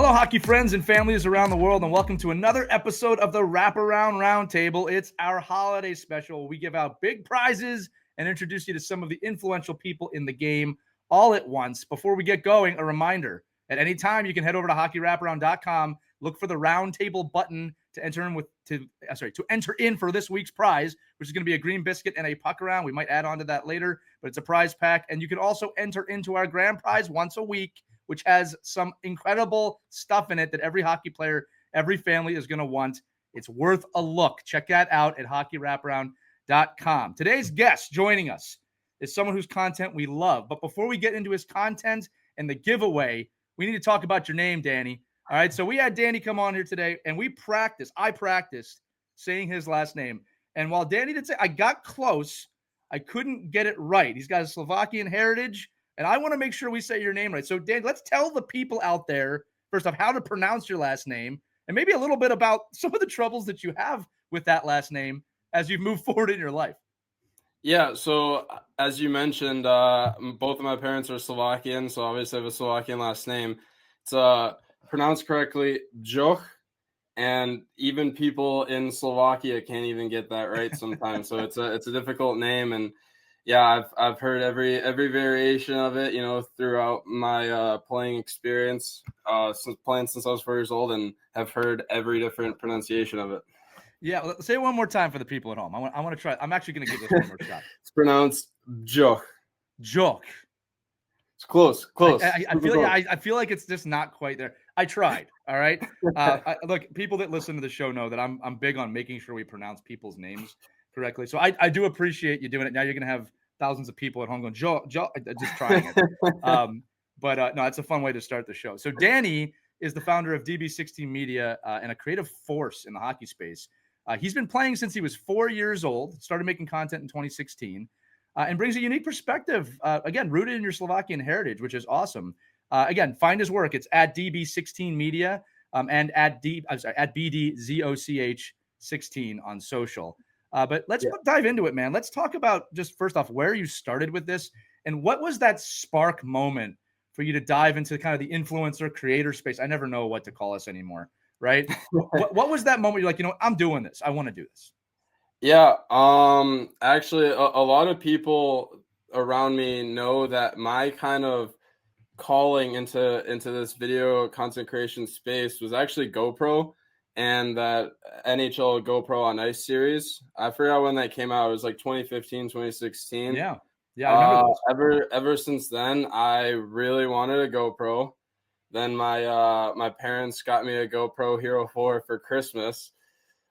Hello, hockey friends and families around the world, and welcome to another episode of the Wraparound Roundtable. It's our holiday special. We give out big prizes and introduce you to some of the influential people in the game all at once. Before we get going, a reminder, at any time you can head over to hockeywraparound.com, look for the Roundtable button to enter in for this week's prize, which is going to be a green biscuit and a puck around. We might add on to that later, but it's a prize pack, and you can also enter into our grand prize once a week, which has some incredible stuff in it that every hockey player, every family is going to want. It's worth a look. Check that out at hockeywraparound.com. Today's guest joining us is someone whose content we love. But before we get into his content and the giveaway, we need to talk about your name, Danny. All right, so we had Danny come on here today, and I practiced saying his last name. And while Danny did say, I got close, I couldn't get it right. He's got a Slovakian heritage, and I want to make sure we say your name right. So, Dan, let's tell the people out there, first off, how to pronounce your last name, and maybe a little bit about some of the troubles that you have with that last name as you move forward in your life. Yeah, so as you mentioned, both of my parents are Slovakian, so obviously I have a Slovakian last name. It's pronounced correctly, Bdzoch, and even people in Slovakia can't even get that right sometimes. So it's a difficult name, and yeah, I've heard every variation of it, throughout my playing experience, since I was 4 years old, and have heard every different pronunciation of it. Yeah, say it one more time for the people at home. I want to try. I'm actually going to give this one more shot. It's pronounced Bdzoch. Bdzoch. It's close. I feel like it's just not quite there. I tried. All right. Look, people that listen to the show know that I'm big on making sure we pronounce people's names correctly. So I do appreciate you doing it. Now you're going to have thousands of people at home going, Joe, just trying it. No, it's a fun way to start the show. So Danny is the founder of DB16 Media and a creative force in the hockey space. He's been playing since he was 4 years old, started making content in 2016, and brings a unique perspective, again, rooted in your Slovakian heritage, which is awesome. Again, find his work. It's at DB16 Media and at BDZOCH 16 on social. But let's dive into it, man. Let's talk about just first off where you started with this and what was that spark moment for you to dive into kind of the influencer creator space. I never know what to call us anymore, right? what was that moment you're like, I'm doing this. I want to do this. Yeah. Actually, a lot of people around me know that my kind of calling into this video content creation space was actually GoPro and that NHL GoPro on Ice series. I forgot when that came out. It was like 2015, 2016. Yeah. Yeah, I remember those. Ever since then, I really wanted a GoPro. Then my parents got me a GoPro Hero 4 for Christmas,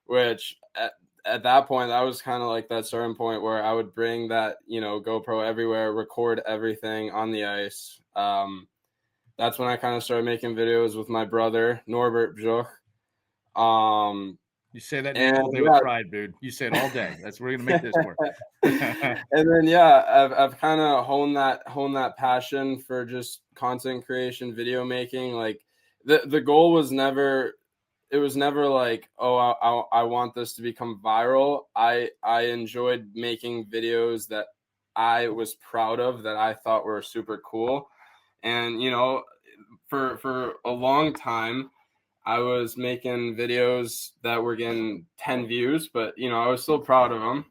which at that point, that was kind of like that starting point where I would bring that, GoPro everywhere, record everything on the ice. That's when I kind of started making videos with my brother, Norbert Bdzoch. You say that name all day with pride, dude. You say it all day. We're gonna make this work. And then I've kind of honed that passion for just content creation, video making. Like the goal was never like, oh, I want this to become viral. I enjoyed making videos that I was proud of, that I thought were super cool. And for a long time I was making videos that were getting 10 views, but I was still proud of them.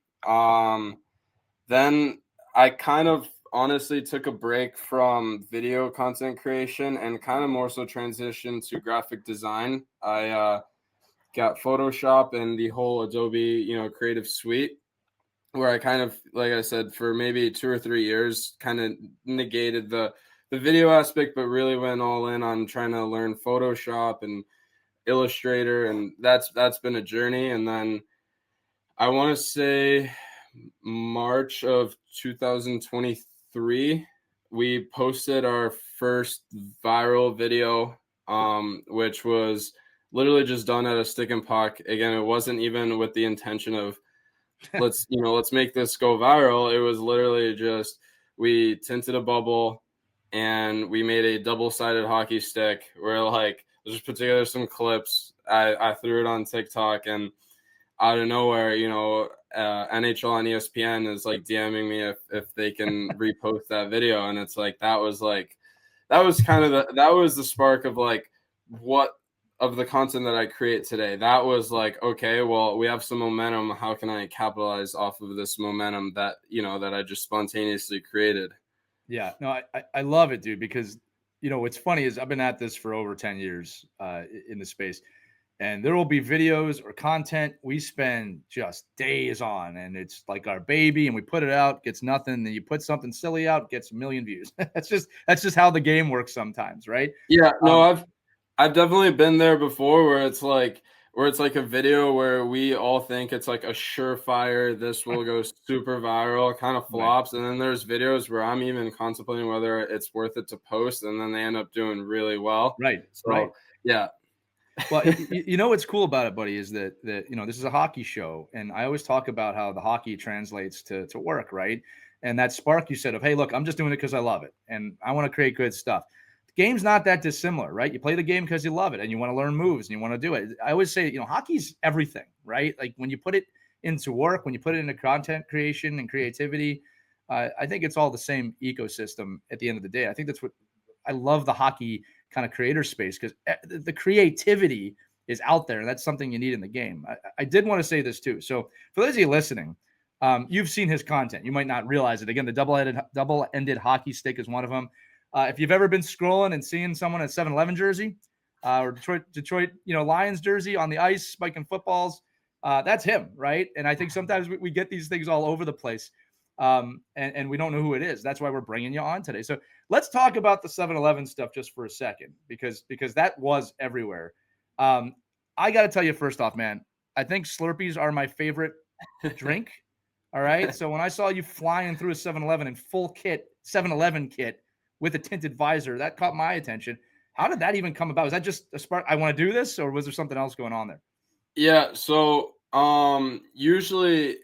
Then I kind of honestly took a break from video content creation and kind of more so transitioned to graphic design. I got Photoshop and the whole Adobe, creative suite, where I kind of, like I said, for maybe 2 or 3 years, kind of negated the video aspect, but really went all in on trying to learn Photoshop and Illustrator, and that's been a journey. And then I want to say March of 2023, we posted our first viral video, which was literally just done at a stick and puck. Again, it wasn't even with the intention of let's make this go viral. It was literally just, we tinted a bubble and we made a double-sided hockey stick where like just put together some clips. I threw it on TikTok, and out of nowhere, NHL and ESPN is like DMing me if they can repost that video. And it's like, that was the spark of like, what of the content that I create today, that was like, okay, well, we have some momentum. How can I capitalize off of this momentum that, that I just spontaneously created? Yeah, no, I love it, dude, because, what's funny is I've been at this for over 10 years in the space, and there will be videos or content we spend just days on, and it's like our baby, and we put it out, gets nothing. Then you put something silly out, gets a million views. That's just how the game works sometimes, right? Yeah, no, I've definitely been there before where it's like a video where we all think it's like a surefire, this will go super viral, kind of Right, flops. And then there's videos where I'm even contemplating whether it's worth it to post, and then they end up doing really well. right, right. So yeah. Well, you know what's cool about it, buddy, is that this is a hockey show, and I always talk about how the hockey translates to work, right? And that spark you said of, hey, look, I'm just doing it because I love it, and I want to create good stuff. The game's not that dissimilar, right? You play the game because you love it, and you want to learn moves, and you want to do it. I always say, hockey's everything, right? Like when you put it into work, when you put it into content creation and creativity, I think it's all the same ecosystem at the end of the day. I think that's what I love the hockey kind of creator space, because the creativity is out there. And that's something you need in the game. I did want to say this too. So for those of you listening, you've seen his content. You might not realize it. Again, the double-ended hockey stick is one of them. If you've ever been scrolling and seeing someone at 7-Eleven jersey or Detroit, Lions jersey on the ice spiking footballs, that's him, right? And I think sometimes we get these things all over the place, and we don't know who it is. That's why we're bringing you on today. So let's talk about the 7-Eleven stuff just for a second, because that was everywhere. I got to tell you first off, man, I think Slurpees are my favorite drink. All right. So when I saw you flying through a 7-Eleven in full kit, 7-Eleven kit with a tinted visor, that caught my attention. How did that even come about? Was that just a spark? I want to do this, or was there something else going on there? Yeah. So usually,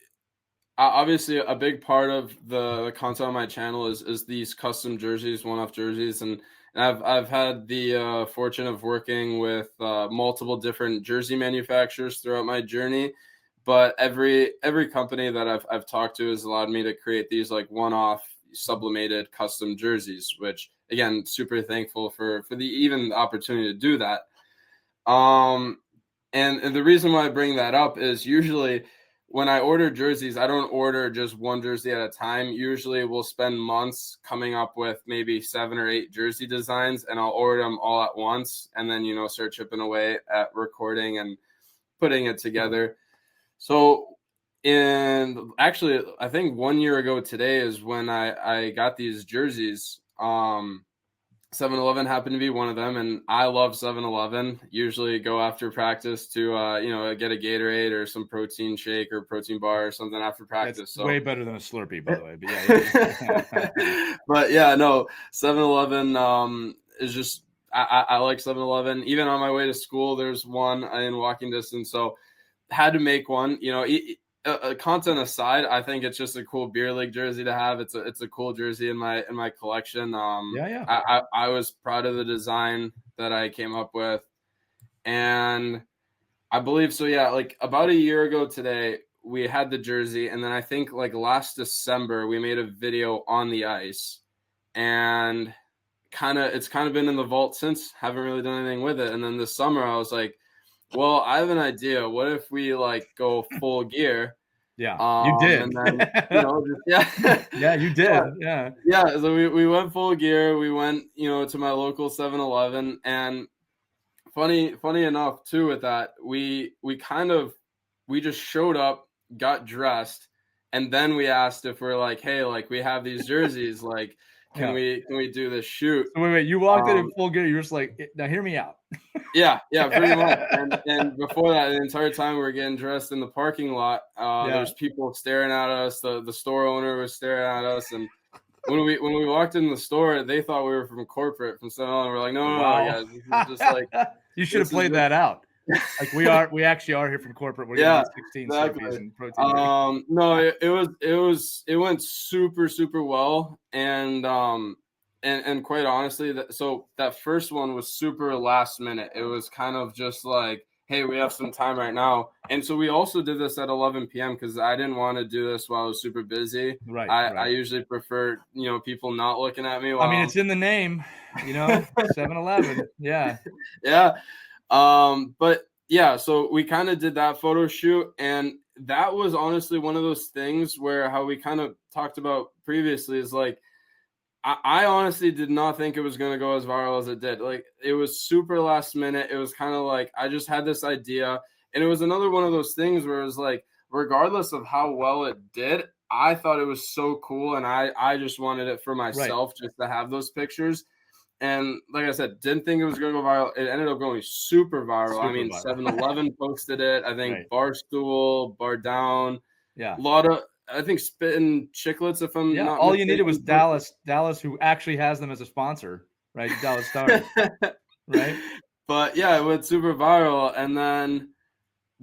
obviously, a big part of the content on my channel is these custom jerseys, one-off jerseys, and I've had the fortune of working with multiple different jersey manufacturers throughout my journey. But every company that I've talked to has allowed me to create these like one-off sublimated custom jerseys, which again, super thankful for the even opportunity to do that. And the reason why I bring that up is usually when I order jerseys, I don't order just one jersey at a time. Usually we'll spend months coming up with maybe 7 or 8 jersey designs, and I'll order them all at once, and then, start chipping away at recording and putting it together. So actually, I think 1 year ago today is when I got these jerseys. 7-Eleven happened to be one of them, and I love 7-Eleven. Usually go after practice to get a Gatorade or some protein shake or protein bar or something after practice. That's way better than a Slurpee, by the way. But yeah. But yeah, no, 7-Eleven is just I like 7-Eleven. Even on my way to school, there's one in walking distance, so had to make one. Content aside, I think it's just a cool beer league jersey to have. It's a cool jersey in my collection. I was proud of the design that I came up with, and I believe so. Yeah, like about a year ago today, we had the jersey, and then I think like last December we made a video on the ice, and it's kind of been in the vault since. Haven't really done anything with it. And then this summer I was like, well, I have an idea. What if we like go full gear? Yeah, you did. And then, yeah. Yeah, you did. Yeah. So we went full gear. We went, to my local 7-Eleven, and funny enough too with that, we just showed up, got dressed, and then we asked if we're like, hey, like we have these jerseys, like can we do this shoot? So wait, you walked in full gear. You were just like, now hear me out. Yeah, pretty much. And before that, the entire time we were getting dressed in the parking lot, there's people staring at us. The store owner was staring at us, and when we walked in the store, they thought we were from corporate from 7-Eleven. We're like, no, guys, this is just like you should have played that out. Like we actually are here from corporate. We're getting 16 Slurpees and protein. No, it went super, super well, and quite honestly, so that first one was super last minute. It was kind of just like, hey, we have some time right now. And so we also did this at 11 p.m. because I didn't want to do this while I was super busy. Right. I usually prefer, people not looking at me. I mean, it's in the name, 7-Eleven. Yeah. Yeah. But yeah, so we kind of did that photo shoot, and that was honestly one of those things where how we kind of talked about previously is like, I honestly did not think it was going to go as viral as it did. Like, it was super last minute. It was kind of like, I just had this idea, and it was another one of those things where it was like, regardless of how well it did, I thought it was so cool. And I just wanted it for myself, just to have those pictures. And like I said, didn't think it was going to go viral. It ended up going super viral. I mean, 7-Eleven posted it. I think Barstool, Bar Down. Yeah. A lot of, I think, Spittin' Chicklets, if I'm not all mistaken. you needed was Dallas, who actually has them as a sponsor, right? Dallas Stars, right? But yeah, it went super viral. And then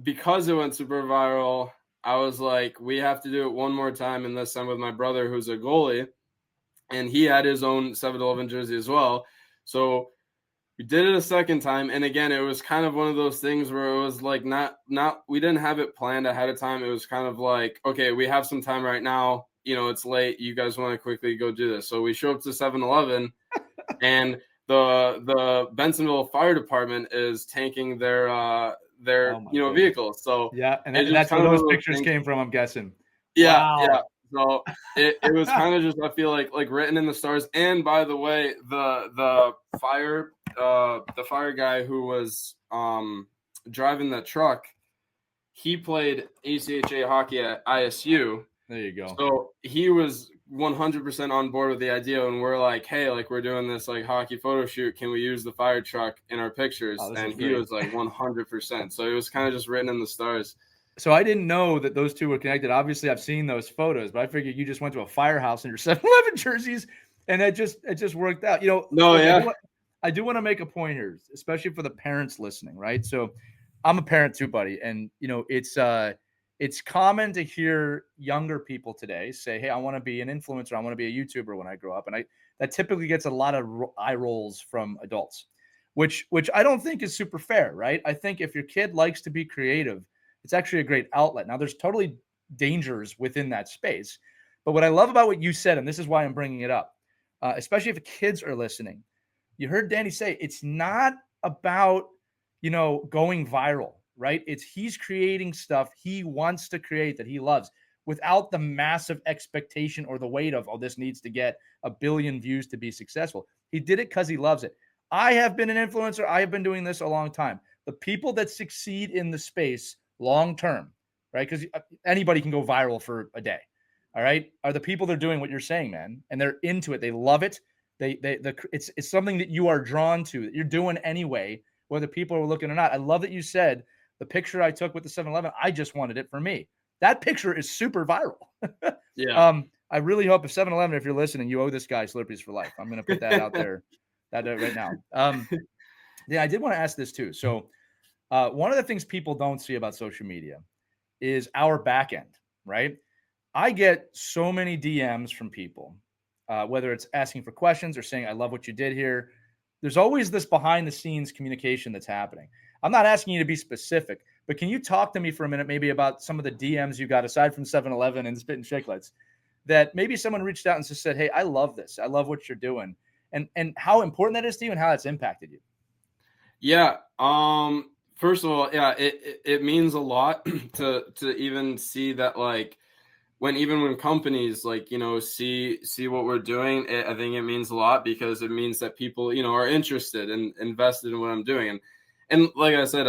because it went super viral, I was like, we have to do it one more time. And this time with my brother, who's a goalie. And he had his own 7-Eleven jersey as well. So we did it a second time. And again, it was kind of one of those things where it was like we didn't have it planned ahead of time. It was kind of like, okay, we have some time right now. It's late. You guys want to quickly go do this. So we show up to 7-Eleven and the Bensonville Fire Department is tanking their vehicles. So yeah, and that's where those pictures came from, I'm guessing. Yeah, wow. yeah. So it was kind of just, I feel like written in the stars. And by the way, the fire guy who was driving the truck, he played ACHA hockey at ISU. There you go. So he was 100% on board with the idea, and we're like, hey, like, we're doing this like hockey photo shoot. Can we use the fire truck in our pictures? And he was like 100%. So it was kind of just written in the stars. So I didn't know that those two were connected. Obviously, I've seen those photos, but I figured you just went to a firehouse in your 7-Eleven jerseys, and it just worked out. No, yeah. I do want to make a point here, especially for the parents listening, right? So I'm a parent too, buddy, and it's common to hear younger people today say, "Hey, I want to be an influencer. I want to be a YouTuber when I grow up," and that typically gets a lot of eye rolls from adults, which I don't think is super fair, right? I think if your kid likes to be creative, it's actually a great outlet. Now, there's totally dangers within that space. But what I love about what you said, and this is why I'm bringing it up, especially if kids are listening, you heard Danny say it's not about, going viral, right? He's creating stuff he wants to create that he loves without the massive expectation or the weight of, this needs to get 1 billion views to be successful. He did it because he loves it. I have been an influencer. I have been doing this a long time. The people that succeed in the space long-term, right? Because anybody can go viral for a day. All right. Are the people that are doing what you're saying, man. And they're into it. They love it. It's something that you are drawn to, that you're doing anyway, whether people are looking or not. I love that you said the picture I took with the 7-Eleven, I just wanted it for me. That picture is super viral. Yeah. I really hope if 7-Eleven, if you're listening, you owe this guy Slurpees for life. I'm going to put that out there right now. Yeah, I did want to ask this too. So, one of the things people don't see about social media is our back end, right? I get so many DMs from people, whether it's asking for questions or saying, I love what you did here. There's always this behind the scenes communication that's happening. I'm not asking you to be specific, but can you talk to me for a minute, maybe about some of the DMs you got aside from 7-Eleven and Spittin' Chicklets, that maybe someone reached out and just said, hey, I love this. I love what you're doing. And how important that is to you and how that's impacted you. Yeah. First of all, yeah, it means a lot to even see that, like, when companies see what we're doing, I think it means a lot, because it means that people, are interested and invested in what I'm doing. And like I said,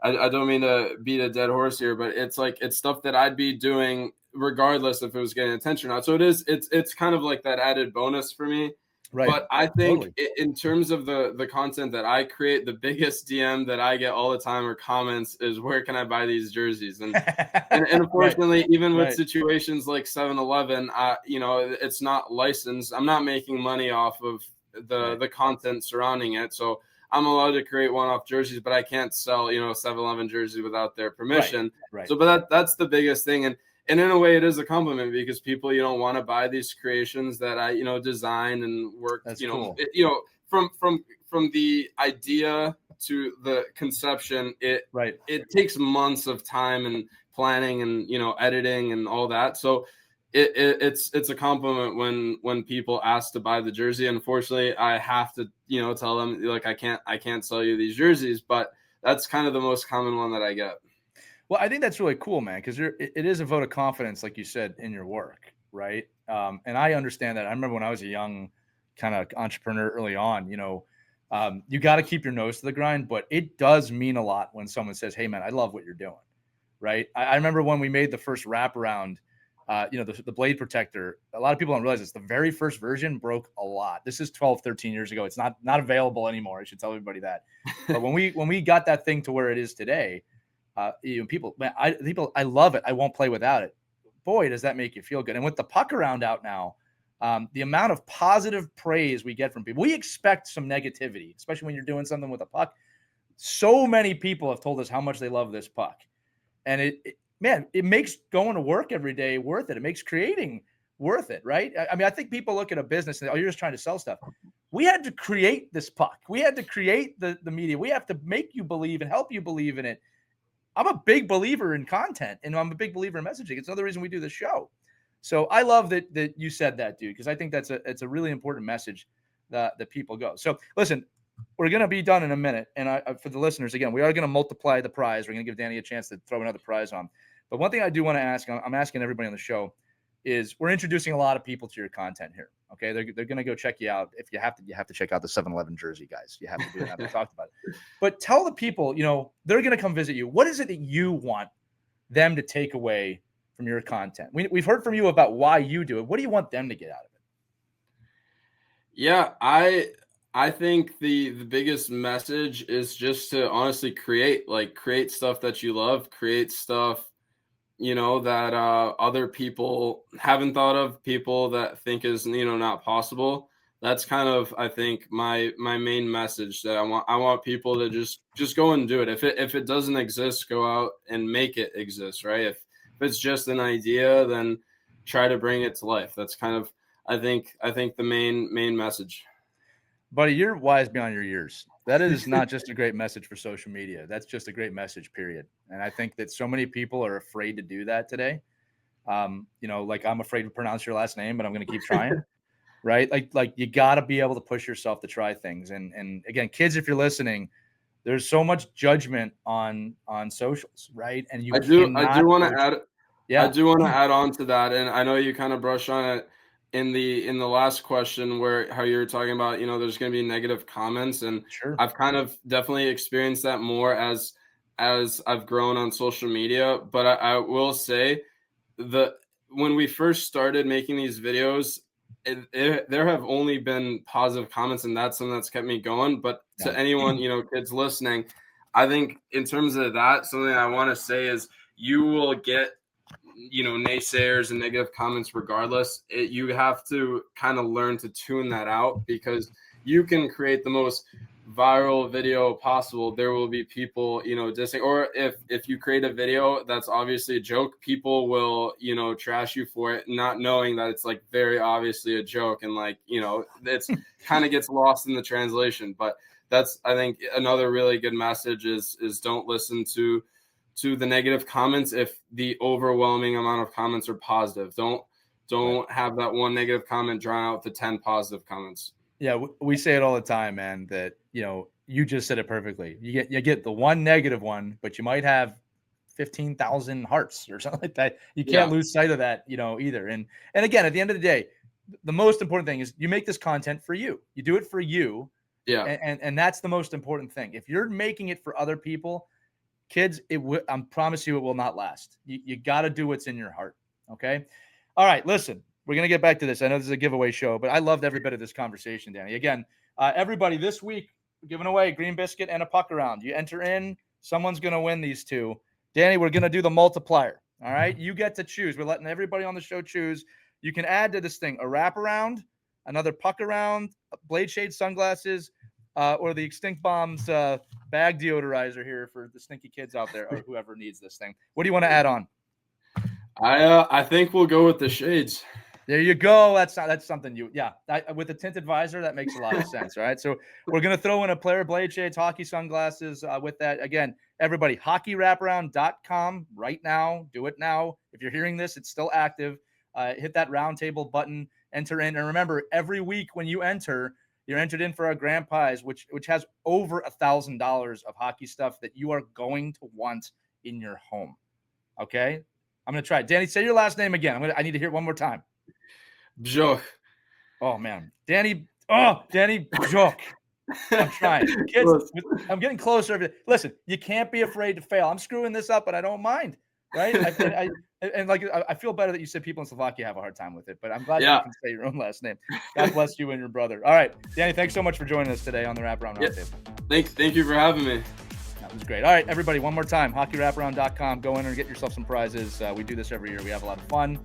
I don't mean to beat a dead horse here, but it's stuff that I'd be doing regardless if it was getting attention or not. So it's kind of like that added bonus for me. Right. But I think in terms of the content that I create, the biggest DM that I get all the time or comments is, where can I buy these jerseys? And unfortunately, even with situations like 7-Eleven, it's not licensed. I'm not making money off of the content surrounding it. So I'm allowed to create one-off jerseys, but I can't sell, 7-Eleven jerseys without their permission. Right. So, but that's the biggest thing. And in a way, it is a compliment, because people, want to buy these creations that I, design and work, cool. From the idea to the conception, it Right. it takes months of time and planning and editing and all that. So it's a compliment when people ask to buy the jersey. Unfortunately, I have to tell them, like, I can't sell you these jerseys, but that's kind of the most common one that I get. Well, I think that's really cool, man, because it is a vote of confidence, like you said, in your work, right? And I understand that. I remember when I was a young kind of entrepreneur early on, you got to keep your nose to the grind, but it does mean a lot when someone says, "Hey, man, I love what you're doing," right? I remember when we made the first wraparound, the blade protector. A lot of people don't realize this. The very first version broke a lot. This is 12, 13 years ago. It's not available anymore. I should tell everybody that. But when we got that thing to where it is today, people, man, I love it. I won't play without it. Boy, does that make you feel good. And with the puck around out now, the amount of positive praise we get from people, we expect some negativity, especially when you're doing something with a puck. So many people have told us how much they love this puck. And it makes going to work every day worth it. It makes creating worth it, right? I mean, I think people look at a business and, oh, you're just trying to sell stuff. We had to create this puck. We had to create the media. We have to make you believe and help you believe in it. I'm a big believer in content, and I'm a big believer in messaging. It's another reason we do this show. So I love that you said that, dude, because I think it's a really important message that people go. So listen, we're going to be done in a minute. And for the listeners, again, we are going to multiply the prize. We're going to give Danny a chance to throw another prize on. But one thing I do want to ask, I'm asking everybody on the show, is we're introducing a lot of people to your content here. Okay. They're going to go check you out. If you have to check out the 7-Eleven jersey, guys. You have to do that. We talked about it. But tell the people, they're going to come visit you. What is it that you want them to take away from your content? We've heard from you about why you do it. What do you want them to get out of it? Yeah, I think the biggest message is just to honestly create stuff that you love, create stuff that other people haven't thought of, people that think is not possible. That's kind of, I think, my main message, that I want people to just go and do it. If it doesn't exist, go out and make it exist, right? If it's just an idea, then try to bring it to life. That's kind of, I think the main message. Buddy, you're wise beyond your years. That is not just a great message for social media. That's just a great message, period. And I think that so many people are afraid to do that today. Like, I'm afraid to pronounce your last name, but I'm going to keep trying. Right? Like you got to be able to push yourself to try things. And again, kids, if you're listening, there's so much judgment on socials, right? And I do want to add. Yeah. I do want to add on to that, and I know you kind of brushed on it in the last question, where how you were talking about there's going to be negative comments, and Sure. I've kind of definitely experienced that more as I've grown on social media. But I will say, when we first started making these videos, there have only been positive comments, and that's something that's kept me going. But to anyone, kids listening, I think in terms of that, something I want to say is, you will get naysayers and negative comments regardless. You have to kind of learn to tune that out, because you can create the most viral video possible. There will be people dissing, or if you create a video that's obviously a joke, people will trash you for it, not knowing that it's like very obviously a joke, and it's kind of gets lost in the translation. But that's, I think, another really good message is don't listen to the negative comments if the overwhelming amount of comments are positive. Don't have that one negative comment drown out the 10 positive comments. Yeah, we say it all the time, man, that you just said it perfectly. You get the one negative one, but you might have 15,000 hearts or something like that. You can't lose sight of that, either. And again, at the end of the day, the most important thing is you make this content for you. You do it for you. Yeah. And that's the most important thing. If you're making it for other people, kids, I promise you it will not last. You got to do what's in your heart. Okay. All right. Listen, we're going to get back to this. I know this is a giveaway show, but I loved every bit of this conversation, Danny. Again, everybody, this week, we're giving away a green biscuit and a puck around. You enter in, someone's going to win these two. Danny, we're going to do the multiplier. All right. You get to choose. We're letting everybody on the show choose. You can add to this thing a wraparound, another puck around, blade shade sunglasses, or the Extinct Bombs bag deodorizer here for the stinky kids out there, or whoever needs this thing. What do you want to add on? I think we'll go with the shades. There you go. That's something with the tinted visor, that makes a lot of sense. All right. So we're going to throw in a player blade shades, hockey sunglasses with that. Again, everybody, hockeywraparound.com right now. Do it now. If you're hearing this, it's still active. Hit that roundtable button, enter in. And remember, every week when you enter, you're entered in for our grand prize, which has over $1,000 of hockey stuff that you are going to want in your home. Okay. I'm going to try it. Danny, say your last name again. I need to hear it one more time. Bdzoch. Oh man, Danny Bdzoch. I'm trying. Kids, I'm getting closer. Listen, you can't be afraid to fail. I'm screwing this up, but I don't mind. Right? I feel better that you said people in Slovakia have a hard time with it, but I'm glad that you can say your own last name. God bless you and your brother. All right, Danny, thanks so much for joining us today on the Wraparound Roundtable. Thank you for having me. That was great. All right, everybody, one more time, hockeywraparound.com. Go in and get yourself some prizes. We do this every year. We have a lot of fun,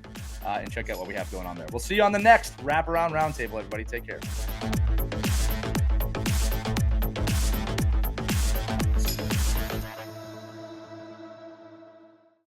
and check out what we have going on there. We'll see you on the next Wraparound Roundtable, everybody. Take care.